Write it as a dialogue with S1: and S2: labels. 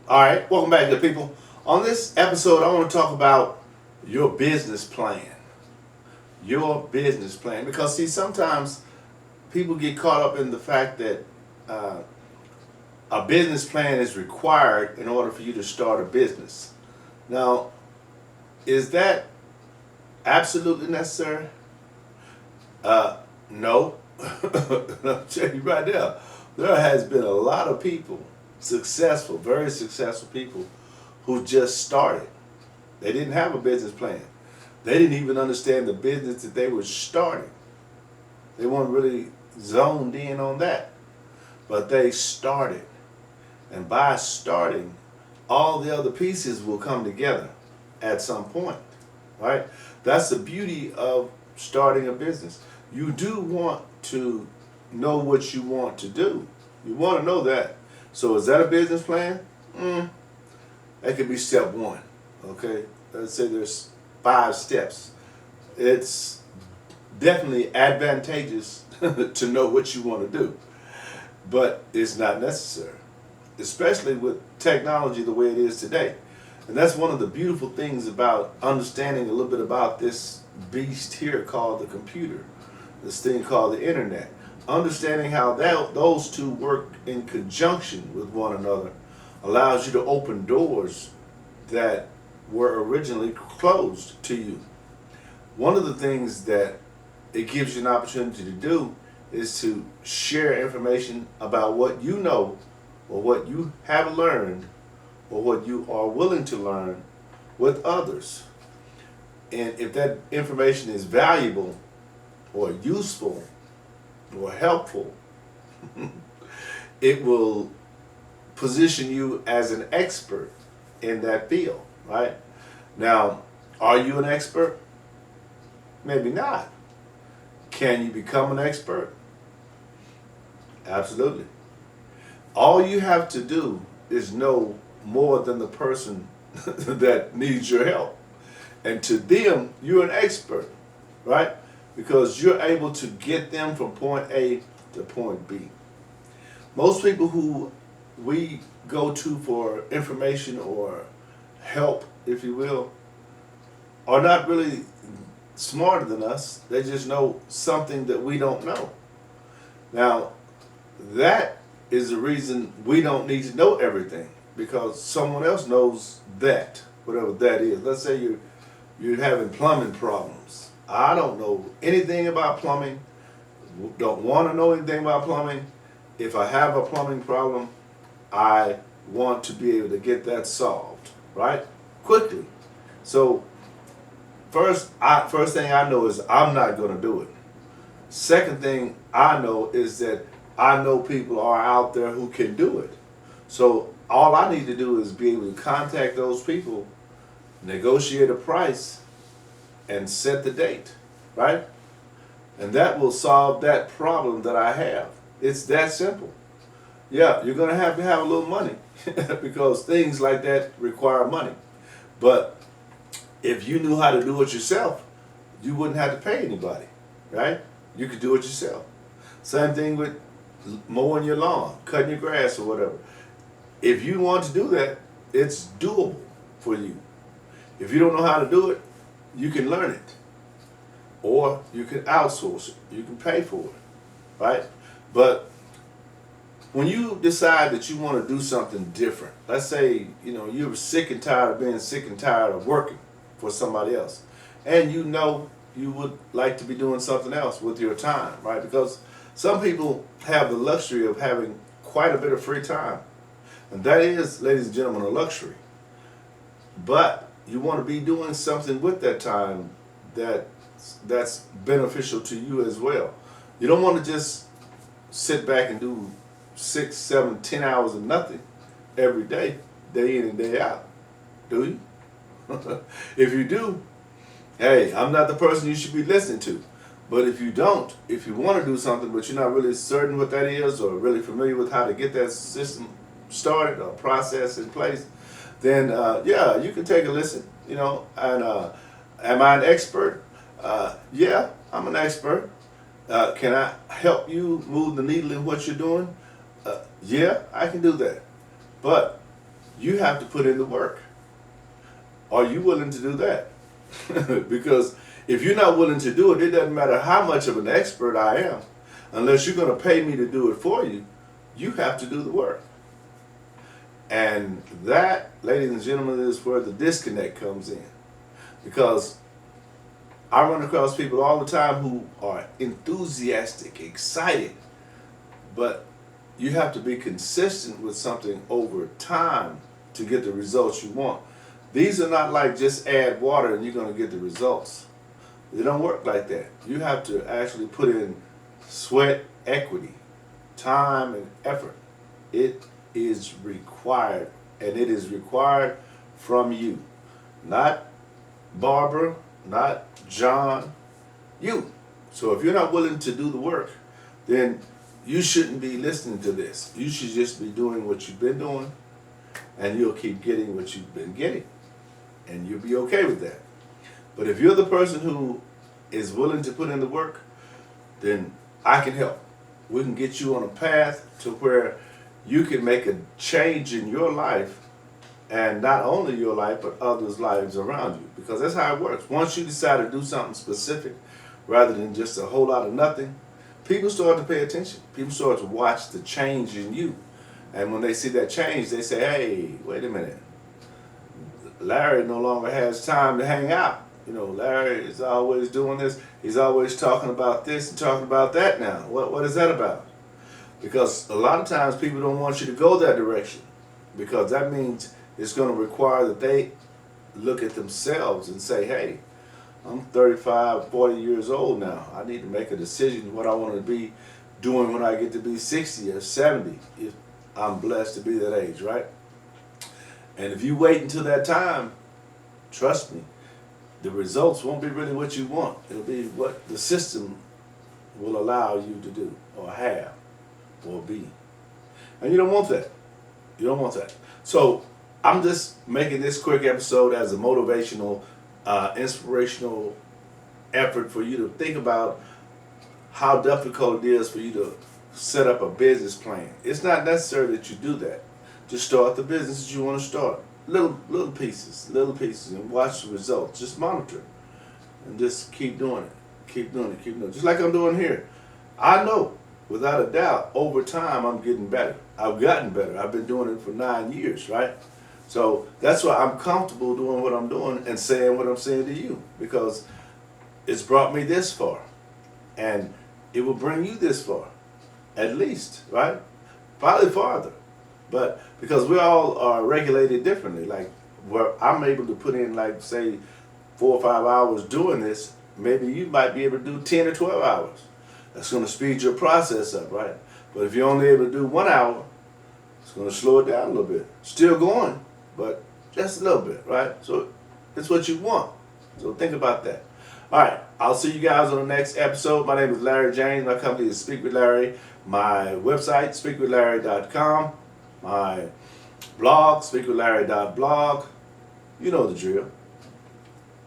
S1: All right, welcome back, good people. On this episode, I want to talk about your business plan. Your business plan. Because, see, sometimes people get caught up in the fact that uh, a business plan is required in order for you to start a business. Now, is that absolutely necessary? No. I'll tell you right now, there has been a lot of people, successful, very successful people, who just started. They didn't have a business plan. They didn't even understand the business that they were starting. They weren't really zoned in on that. But they started. And by starting, all the other pieces will come together at some point. Right? That's the beauty of starting a business. You do want to know what you want to do. You want to know that. So is that a business plan? That could be step one. Okay? Let's say there's 5 steps. It's definitely advantageous to know what you want to do, but it's not necessary, especially with technology the way it is today. And that's one of the beautiful things about understanding a little bit about this beast here called the computer, this thing called the internet. Understanding how those two work in conjunction with one another allows you to open doors that were originally closed to you. One of the things that it gives you an opportunity to do is to share information about what you know or what you have learned or what you are willing to learn with others. And if that information is valuable or useful or helpful, it will position you as an expert in that field, right? Now, are you an expert? Maybe not. Can you become an expert? Absolutely. All you have to do is know more than the person that needs your help. And to them, you're an expert, right? Because you're able to get them from point A to point B. Most people who we go to for information or help, if you will, are not really smarter than us. They just know something that we don't know. Now, that is the reason we don't need to know everything, because someone else knows that, whatever that is. Let's say you're having plumbing problems. I don't know anything about plumbing, don't want to know anything about plumbing. If I have a plumbing problem, I want to be able to get that solved, right? Quickly. So first thing I know is I'm not going to do it. Second thing I know is that I know people are out there who can do it. So all I need to do is be able to contact those people, negotiate a price, and set the date, right? And that will solve that problem that I have. It's that simple. Yeah, you're going to have a little money because things like that require money. But if you knew how to do it yourself, you wouldn't have to pay anybody, right? You could do it yourself. Same thing with mowing your lawn, cutting your grass or whatever. If you want to do that, it's doable for you. If you don't know how to do it, you can learn it. Or you can outsource it. You can pay for it, right? But when you decide that you want to do something different, let's say, you're sick and tired of being sick and tired of working for somebody else, and you would like to be doing something else with your time, right? Because some people have the luxury of having quite a bit of free time. And that is, ladies and gentlemen, a luxury. But you want to be doing something with that time that's beneficial to you as well. You don't want to just sit back and do 6, 7, 10 hours of nothing every day in and day out, do you? If you do, hey, I'm not the person you should be listening to. But if you don't, if you want to do something but you're not really certain what that is or really familiar with how to get that system started or process in place, then yeah, you can take a listen, and am I an expert? Yeah, I'm an expert. Can I help you move the needle in what you're doing? Yeah, I can do that. But you have to put in the work. Are you willing to do that? Because if you're not willing to do it, it doesn't matter how much of an expert I am. Unless you're going to pay me to do it for you, you have to do the work. And that, ladies and gentlemen, is where the disconnect comes in. Because I run across people all the time who are enthusiastic, excited, but you have to be consistent with something over time to get the results you want. These are not like just add water and you're going to get the results. They don't work like that. You have to actually put in sweat equity, time and effort. It is required, and it is required from you. Not Barbara, not John, you. So if you're not willing to do the work, then you shouldn't be listening to this. You should just be doing what you've been doing, and you'll keep getting what you've been getting. And you'll be okay with that. But if you're the person who is willing to put in the work, then I can help. We can get you on a path to where you can make a change in your life, and not only your life, but others' lives around you. Because that's how it works. Once you decide to do something specific, rather than just a whole lot of nothing, people start to pay attention. People start to watch the change in you. And when they see that change, they say, hey, wait a minute. Larry no longer has time to hang out. You know, Larry is always doing this. He's always talking about this and talking about that now. What is that about? Because a lot of times people don't want you to go that direction, because that means it's going to require that they look at themselves and say, hey, I'm 35, 40 years old now. I need to make a decision what I want to be doing when I get to be 60 or 70, if I'm blessed to be that age, right? And if you wait until that time, trust me, the results won't be really what you want. It'll be what the system will allow you to do or have or be. And you don't want that. You don't want that. So I'm just making this quick episode as a motivational, inspirational effort for you to think about how difficult it is for you to set up a business plan. It's not necessary that you do that. Just start the business that you want to start. Little pieces, and watch the results. Just monitor it, and just keep doing it. Keep doing it, keep doing it. Just like I'm doing here. I know, without a doubt, over time I'm getting better. I've gotten better. I've been doing it for 9 years, right? So that's why I'm comfortable doing what I'm doing and saying what I'm saying to you, because it's brought me this far, and it will bring you this far, at least, right? Probably farther. But because we all are regulated differently, like where I'm able to put in, like, say, 4 or 5 hours doing this, maybe you might be able to do 10 or 12 hours. That's going to speed your process up, right? But if you're only able to do 1 hour, it's going to slow it down a little bit. Still going, but just a little bit, right? So it's what you want. So think about that. All right, I'll see you guys on the next episode. My name is Larry James. My company is Speak with Larry. My website, speakwithlarry.com. My blog, speakwithlarry.blog. You know the drill.